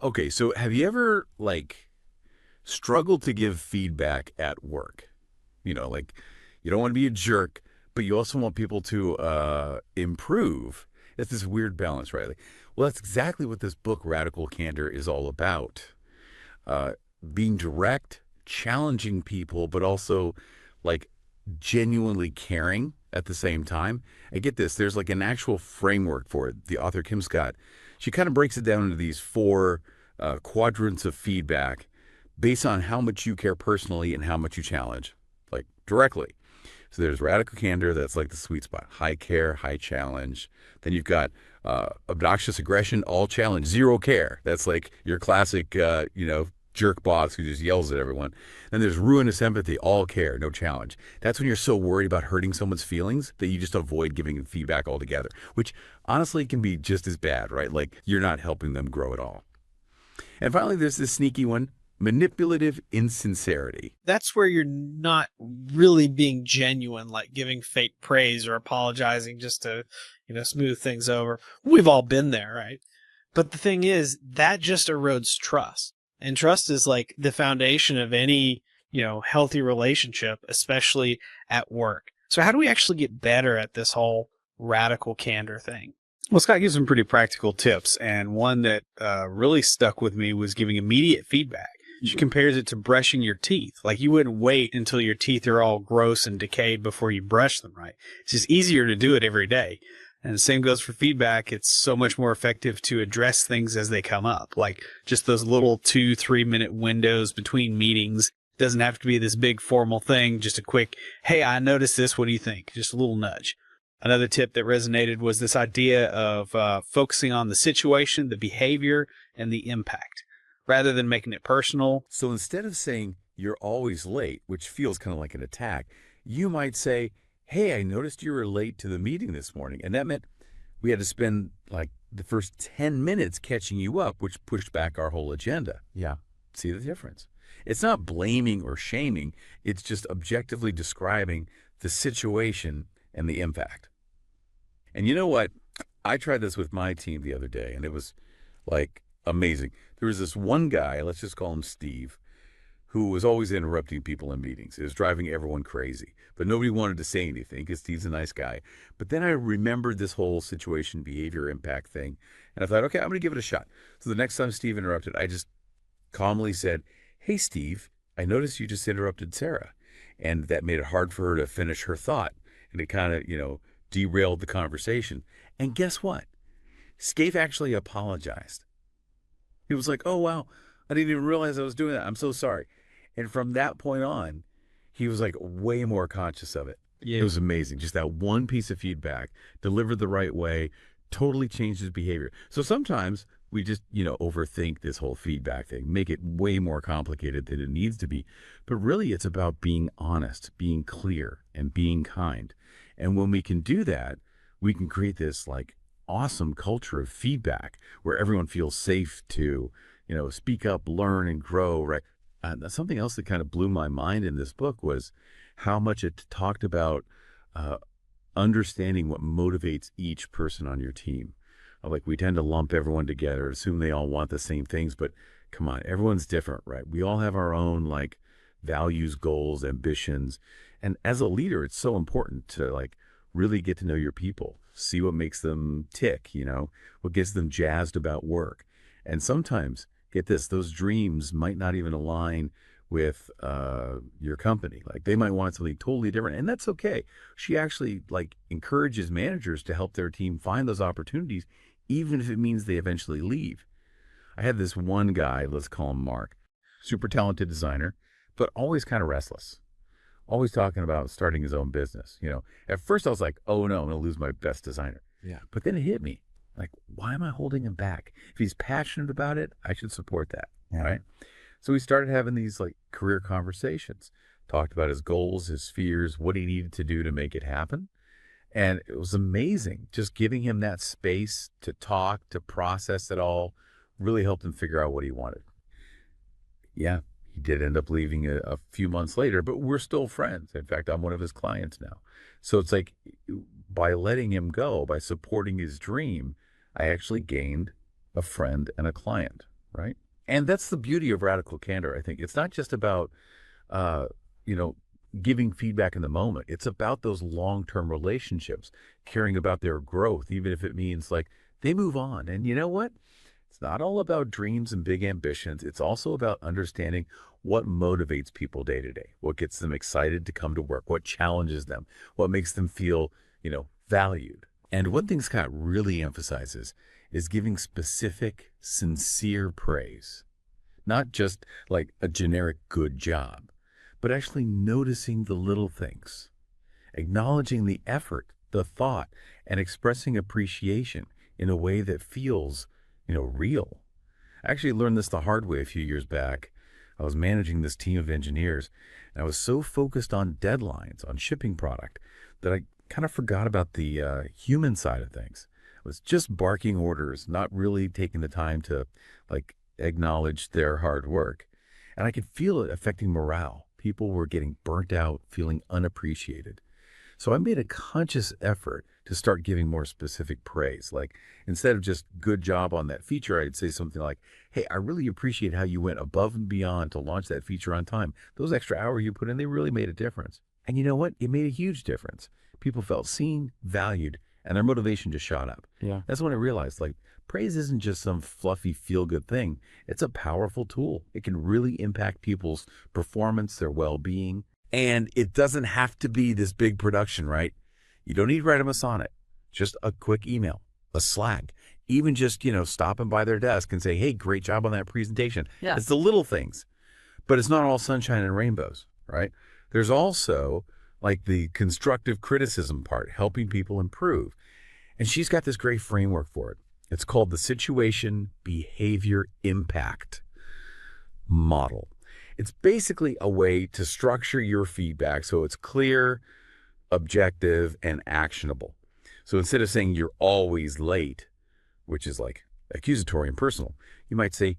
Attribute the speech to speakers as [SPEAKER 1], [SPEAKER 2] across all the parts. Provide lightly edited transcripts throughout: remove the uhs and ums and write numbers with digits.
[SPEAKER 1] Okay, so have you ever like struggled to give feedback at work? Like you don't want to be a jerk, but you also want people to improve. It's this weird balance, right? Like, well, that's exactly what this book, Radical Candor, is all about. Uh, Being direct, challenging people, but also like genuinely caring at the same time. And get this, there's like an actual framework for it. The author, Kim Scott, she kind of breaks it down into these four quadrants of feedback based on how much you care personally and how much you challenge, like directly. So there's radical candor, that's like the sweet spot. High care, high challenge. Then you've got obnoxious aggression, all challenge, zero care. That's like your classic, jerk boss who just yells at everyone. Then there's ruinous empathy, all care, no challenge. That's when you're so worried about hurting someone's feelings that you just avoid giving feedback altogether, which honestly can be just as bad, right? Like you're not helping them grow at all. And finally, there's this sneaky one, manipulative insincerity.
[SPEAKER 2] That's where you're not really being genuine, like giving fake praise or apologizing just to, smooth things over. We've all been there, right? But the thing is, that just erodes trust. And trust is like the foundation of any, healthy relationship, especially at work. So how do we actually get better at this whole radical candor thing?
[SPEAKER 3] Well, Scott gives some pretty practical tips, and one that really stuck with me was giving immediate feedback. She compares it to brushing your teeth. Like you wouldn't wait until your teeth are all gross and decayed before you brush them, right? It's just easier to do it every day. And the same goes for feedback. It's so much more effective to address things as they come up, like just those little 2-3 minute windows between meetings. It doesn't have to be this big formal thing, just a quick, hey, I noticed this. What do you think? Just a little nudge. Another tip that resonated was this idea of focusing on the situation, the behavior, and the impact, rather than making it personal.
[SPEAKER 1] So instead of saying you're always late, which feels kind of like an attack, you might say, hey, I noticed you were late to the meeting this morning. And that meant we had to spend like the first 10 minutes catching you up, which pushed back our whole agenda. Yeah. See the difference? It's not blaming or shaming. It's just objectively describing the situation and the impact. And you know what? I tried this with my team the other day, and it was like amazing. There was this one guy, let's just call him Steve, who was always interrupting people in meetings. It was driving everyone crazy. But nobody wanted to say anything because Steve's a nice guy. But then I remembered this whole situation, behavior, impact thing. And I thought, okay, I'm going to give it a shot. So the next time Steve interrupted, I just calmly said, hey, Steve, I noticed you just interrupted Sarah. And that made it hard for her to finish her thought. And it kind of, derailed the conversation. And guess what? Steve actually apologized. He was like, oh, wow, I didn't even realize I was doing that. I'm so sorry. And from that point on, he was like way more conscious of it. Yeah. It was amazing. Just that one piece of feedback delivered the right way, totally changed his behavior. So sometimes we just, overthink this whole feedback thing, make it way more complicated than it needs to be. But really, it's about being honest, being clear, and being kind. And when we can do that, we can create this like awesome culture of feedback where everyone feels safe to, speak up, learn, and grow, right? Something else that kind of blew my mind in this book was how much it talked about understanding what motivates each person on your team. Like we tend to lump everyone together, assume they all want the same things, but come on, everyone's different, right? We all have our own like values, goals, ambitions. And as a leader, it's so important to like really get to know your people, see what makes them tick, what gets them jazzed about work. And sometimes, get this, those dreams might not even align with your company. Like they might want something totally different, and that's okay. She actually like encourages managers to help their team find those opportunities, even if it means they eventually leave. I had this one guy, let's call him Mark, super talented designer, but always kind of restless, always talking about starting his own business. At first I was like, oh no, I'm gonna lose my best designer. Yeah. But then it hit me, like, why am I holding him back? If he's passionate about it, I should support that. Yeah. Right. So we started having these like career conversations, talked about his goals, his fears, what he needed to do to make it happen. And it was amazing. Just giving him that space to talk, to process it all, really helped him figure out what he wanted. Yeah, he did end up leaving a few months later, but we're still friends. In fact, I'm one of his clients now. So it's like by letting him go, by supporting his dream, I actually gained a friend and a client. right? And that's the beauty of radical candor, I think. It's not just about, uh, you know, giving feedback in the moment. It's about those long-term relationships, caring about their growth, even if it means like they move on. And you know what? It's not all about dreams and big ambitions. It's also about understanding what motivates people day to day, what gets them excited to come to work, what challenges them, what makes them feel, valued. And one thing Scott really emphasizes is giving specific, sincere praise, not just like a generic good job, but actually noticing the little things, acknowledging the effort, the thought, and expressing appreciation in a way that feels, real. I actually learned this the hard way a few years back. I was managing this team of engineers, and I was so focused on deadlines, on shipping product, that I kind of forgot about the human side of things. I was just barking orders, not really taking the time to acknowledge their hard work. And I could feel it affecting morale. People were getting burnt out, feeling unappreciated. So I made a conscious effort to start giving more specific praise. Like instead of just good job on that feature, I'd say something like, hey, I really appreciate how you went above and beyond to launch that feature on time. Those extra hours you put in, they really made a difference. And you know what? It made a huge difference. People felt seen, valued, and their motivation just shot up.
[SPEAKER 4] Yeah.
[SPEAKER 1] That's when I realized praise isn't just some fluffy feel-good thing. It's a powerful tool. It can really impact people's performance, their well-being. And it doesn't have to be this big production, right? You don't need to write them a sonnet. Just a quick email, a Slack, even just, stopping by their desk and say, hey, great job on that presentation.
[SPEAKER 4] Yeah.
[SPEAKER 1] It's the little things. But it's not all sunshine and rainbows, right? There's also the constructive criticism part, helping people improve. And she's got this great framework for it. It's called the Situation Behavior Impact Model. It's basically a way to structure your feedback so it's clear, objective, and actionable. So instead of saying you're always late, which is accusatory and personal, you might say,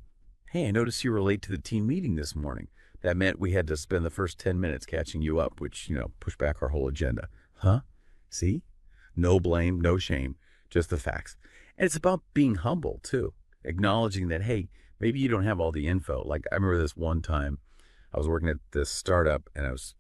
[SPEAKER 1] hey, I noticed you were late to the team meeting this morning. That meant we had to spend the first 10 minutes catching you up, which, pushed back our whole agenda. Huh? See? No blame, no shame, just the facts. And it's about being humble, too, acknowledging that, hey, maybe you don't have all the info. I remember this one time I was working at this startup and I was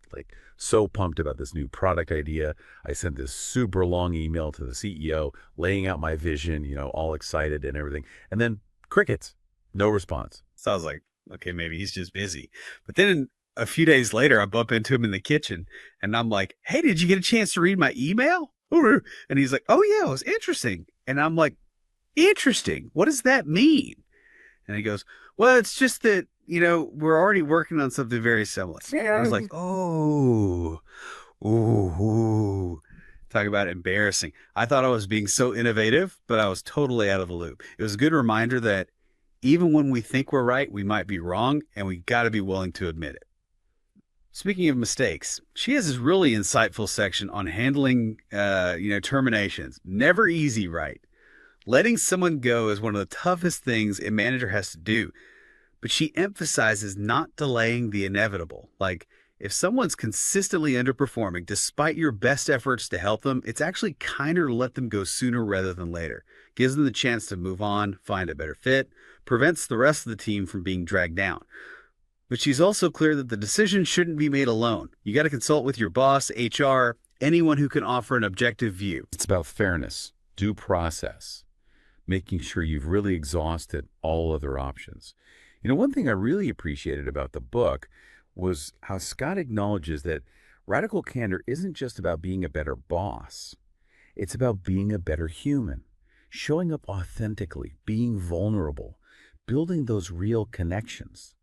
[SPEAKER 1] so pumped about this new product idea. I sent this super long email to the CEO laying out my vision, all excited and everything. And then crickets, no response.
[SPEAKER 3] So I was like, okay, maybe he's just busy. But then a few days later, I bump into him in the kitchen and I'm like, hey, did you get a chance to read my email? And he's like, oh yeah, it was interesting. And I'm like, interesting? What does that mean? And he goes, well, it's just that, we're already working on something very similar. I was like, oh, ooh. Talk about embarrassing. I thought I was being so innovative, but I was totally out of the loop. It was a good reminder that even when we think we're right, we might be wrong, and we got to be willing to admit it. Speaking of mistakes, she has this really insightful section on handling, terminations. Never easy, right? Letting someone go is one of the toughest things a manager has to do. But she emphasizes not delaying the inevitable. If someone's consistently underperforming, despite your best efforts to help them, it's actually kinder to let them go sooner rather than later. Gives them the chance to move on, find a better fit, prevents the rest of the team from being dragged down. But she's also clear that the decision shouldn't be made alone. You got to consult with your boss, HR, anyone who can offer an objective view.
[SPEAKER 1] It's about fairness, due process, making sure you've really exhausted all other options. One thing I really appreciated about the book was how Scott acknowledges that radical candor isn't just about being a better boss. It's about being a better human, showing up authentically, being vulnerable, building those real connections.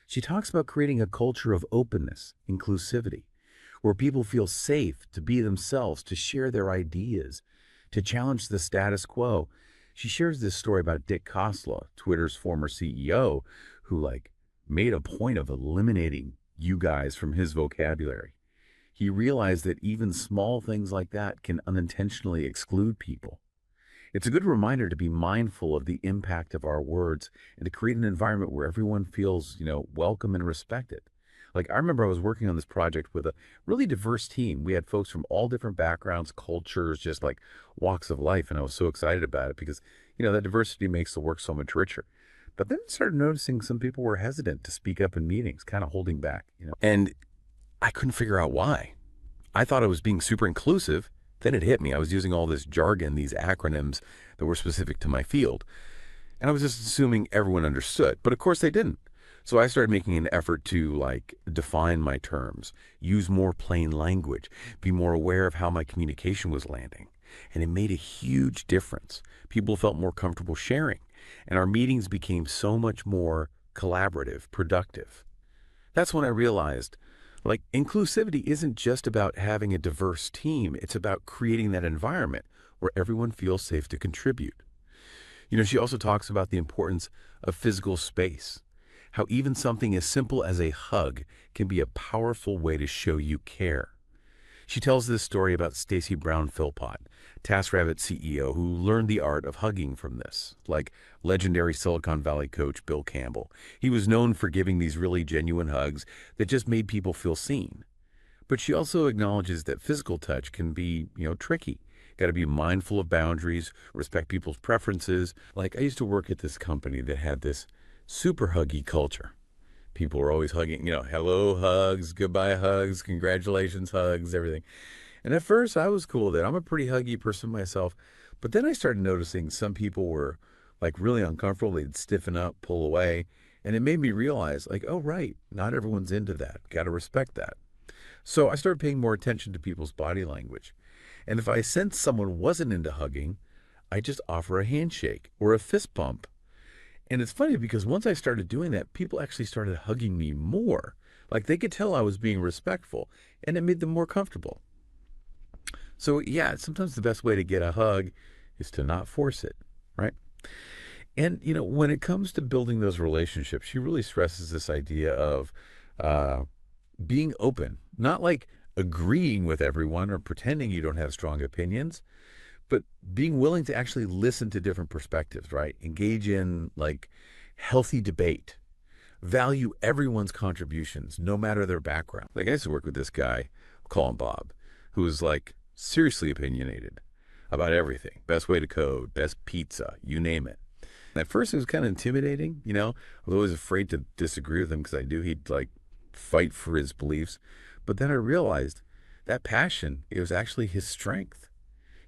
[SPEAKER 1] She talks about creating a culture of openness, inclusivity, where people feel safe to be themselves, to share their ideas, to challenge the status quo. She shares this story about Dick Koslow, Twitter's former CEO, who made a point of eliminating you guys from his vocabulary. He realized that even small things like that can unintentionally exclude people. It's a good reminder to be mindful of the impact of our words and to create an environment where everyone feels, welcome and respected. I remember I was working on this project with a really diverse team. We had folks from all different backgrounds, cultures, just walks of life. And I was so excited about it because, that diversity makes the work so much richer. But then I started noticing some people were hesitant to speak up in meetings, kind of holding back, And I couldn't figure out why. I thought I was being super inclusive. Then it hit me. I was using all this jargon, these acronyms that were specific to my field. And I was just assuming everyone understood. But of course they didn't. So I started making an effort to define my terms, use more plain language, be more aware of how my communication was landing. And it made a huge difference. People felt more comfortable sharing. And our meetings became so much more collaborative, productive. That's when I realized, inclusivity isn't just about having a diverse team. It's about creating that environment where everyone feels safe to contribute. She also talks about the importance of physical space, how even something as simple as a hug can be a powerful way to show you care. She tells this story about Stacy Brown-Philpott, TaskRabbit CEO, who learned the art of hugging from this, like legendary Silicon Valley coach Bill Campbell. He was known for giving these really genuine hugs that just made people feel seen. But she also acknowledges that physical touch can be, tricky. Got to be mindful of boundaries, respect people's preferences. I used to work at this company that had this super huggy culture. People were always hugging, hello hugs, goodbye hugs, congratulations hugs, everything. And at first I was cool with it. I'm a pretty huggy person myself. But then I started noticing some people were really uncomfortable. They'd stiffen up, pull away. And it made me realize oh, right, not everyone's into that. Got to respect that. So I started paying more attention to people's body language. And if I sensed someone wasn't into hugging, I just offer a handshake or a fist bump. And it's funny because once I started doing that, people actually started hugging me more. They could tell I was being respectful, and it made them more comfortable. So yeah, sometimes the best way to get a hug is to not force it, right? And, when it comes to building those relationships, she really stresses this idea of being open, not agreeing with everyone or pretending you don't have strong opinions, but being willing to actually listen to different perspectives, right? Engage in healthy debate, value everyone's contributions, no matter their background. I used to work with this guy, I'll call him Bob, who was seriously opinionated about everything. Best way to code, best pizza, you name it. At first it was kind of intimidating, I was always afraid to disagree with him because I knew he'd fight for his beliefs. But then I realized that passion, it was actually his strength.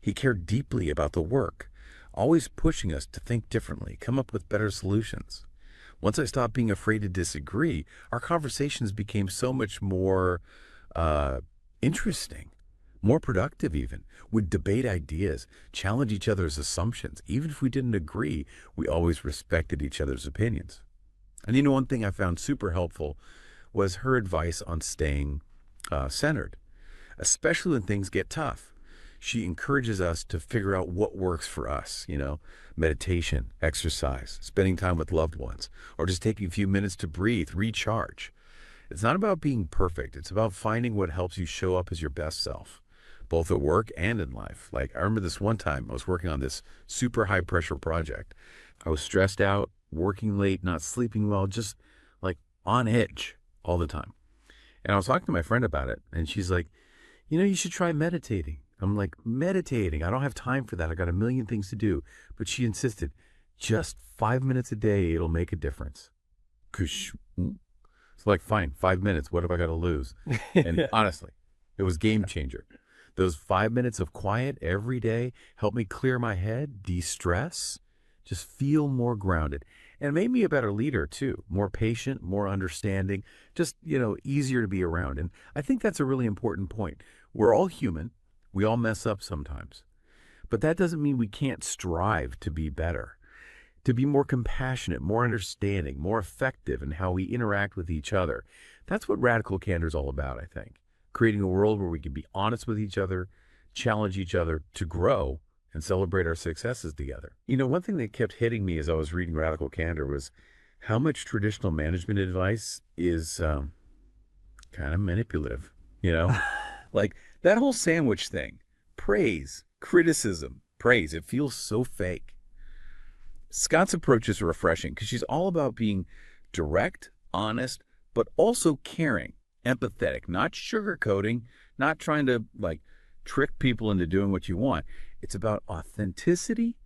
[SPEAKER 1] He cared deeply about the work, always pushing us to think differently, come up with better solutions. Once I stopped being afraid to disagree, our conversations became so much more interesting, more productive even. We'd debate ideas, challenge each other's assumptions. Even if we didn't agree, we always respected each other's opinions. And one thing I found super helpful was her advice on staying centered, especially when things get tough. She encourages us to figure out what works for us, meditation, exercise, spending time with loved ones, or just taking a few minutes to breathe, recharge. It's not about being perfect. It's about finding what helps you show up as your best self, both at work and in life. I remember this one time I was working on this super high pressure project. I was stressed out, working late, not sleeping well, just on edge all the time. And I was talking to my friend about it, and she's like, you should try meditating. I'm like, meditating? I don't have time for that. I got a million things to do. But she insisted, just 5 minutes a day, it'll make a difference. It's fine, 5 minutes. What have I got to lose? And honestly, it was game changer. Those 5 minutes of quiet every day helped me clear my head, de-stress, just feel more grounded. And it made me a better leader too, more patient, more understanding, just, easier to be around. And I think that's a really important point. We're all human. We all mess up sometimes. But that doesn't mean we can't strive to be better, to be more compassionate, more understanding, more effective in how we interact with each other. That's what Radical Candor is all about, I think. Creating a world where we can be honest with each other, challenge each other to grow, and celebrate our successes together. One thing that kept hitting me as I was reading Radical Candor was how much traditional management advice is kind of manipulative, that whole sandwich thing. Praise, criticism, praise. It feels so fake. Scott's approach is refreshing because she's all about being direct, honest, but also caring, empathetic, not sugarcoating, not trying to trick people into doing what you want. It's about authenticity,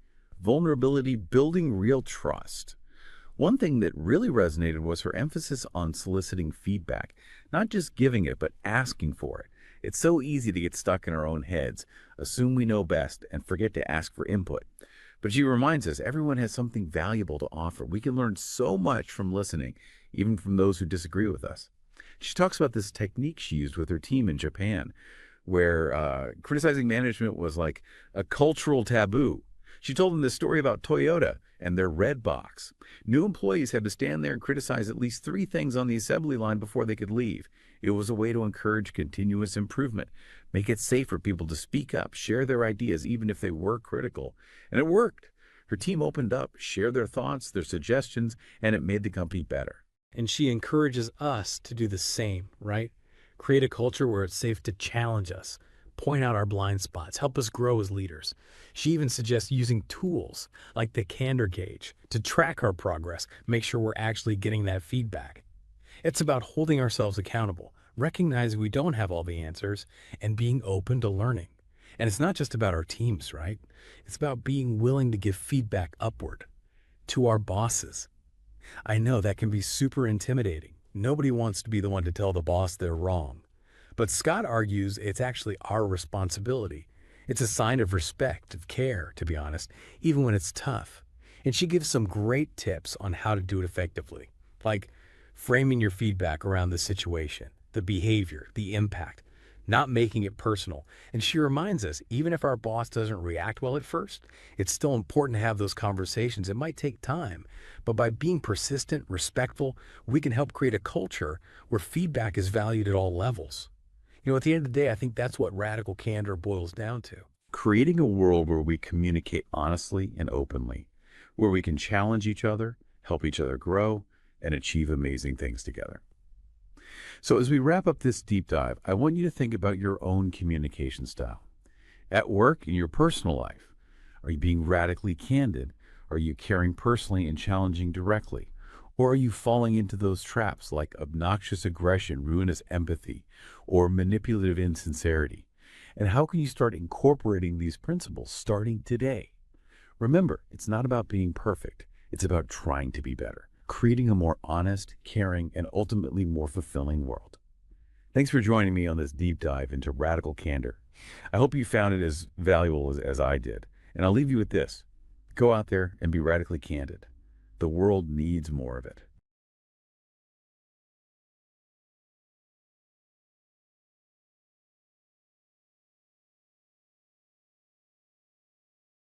[SPEAKER 1] vulnerability, building real trust. One thing that really resonated was her emphasis on soliciting feedback, not just giving it, but asking for it. It's so easy to get stuck in our own heads, assume we know best, and forget to ask for input. But she reminds us everyone has something valuable to offer. We can learn so much from listening, even from those who disagree with us. She talks about this technique she used with her team in Japan, where criticizing management was like a cultural taboo. She told them this story about Toyota and their red box. New employees had to stand there and criticize at least 3 things on the assembly line before they could leave. It was a way to encourage continuous improvement, make it safe for people to speak up, share their ideas, even if they were critical. And it worked. Her team opened up, shared their thoughts, their suggestions, and it made the company better.
[SPEAKER 4] And she encourages us to do the same, right? Create a culture where it's safe to challenge us, point out our blind spots, help us grow as leaders. She even suggests using tools like the Candor gauge to track our progress, make sure we're actually getting that feedback. It's about holding ourselves accountable, recognizing we don't have all the answers, and being open to learning. And it's not just about our teams, right? It's about being willing to give feedback upward to our bosses. I know that can be super intimidating. Nobody wants to be the one to tell the boss they're wrong. But Scott argues it's actually our responsibility. It's a sign of respect, of care, to be honest, even when it's tough. And she gives some great tips on how to do it effectively, like framing your feedback around the situation, the behavior, the impact, not making it personal. And she reminds us, even if our boss doesn't react well at first, it's still important to have those conversations. It might take time, but by being persistent, respectful, we can help create a culture where feedback is valued at all levels. At the end of the day, I think that's what radical candor boils down to.
[SPEAKER 1] Creating a world where we communicate honestly and openly, where we can challenge each other, help each other grow, and achieve amazing things together. So as we wrap up this deep dive, I want you to think about your own communication style. At work, in your personal life, are you being radically candid? Are you caring personally and challenging directly? Or are you falling into those traps like obnoxious aggression, ruinous empathy, or manipulative insincerity? And how can you start incorporating these principles starting today? Remember, it's not about being perfect. It's about trying to be better, creating a more honest, caring, and ultimately more fulfilling world. Thanks for joining me on this deep dive into radical candor. I hope you found it as valuable as I did. And I'll leave you with this. Go out there and be radically candid. The world needs more of it.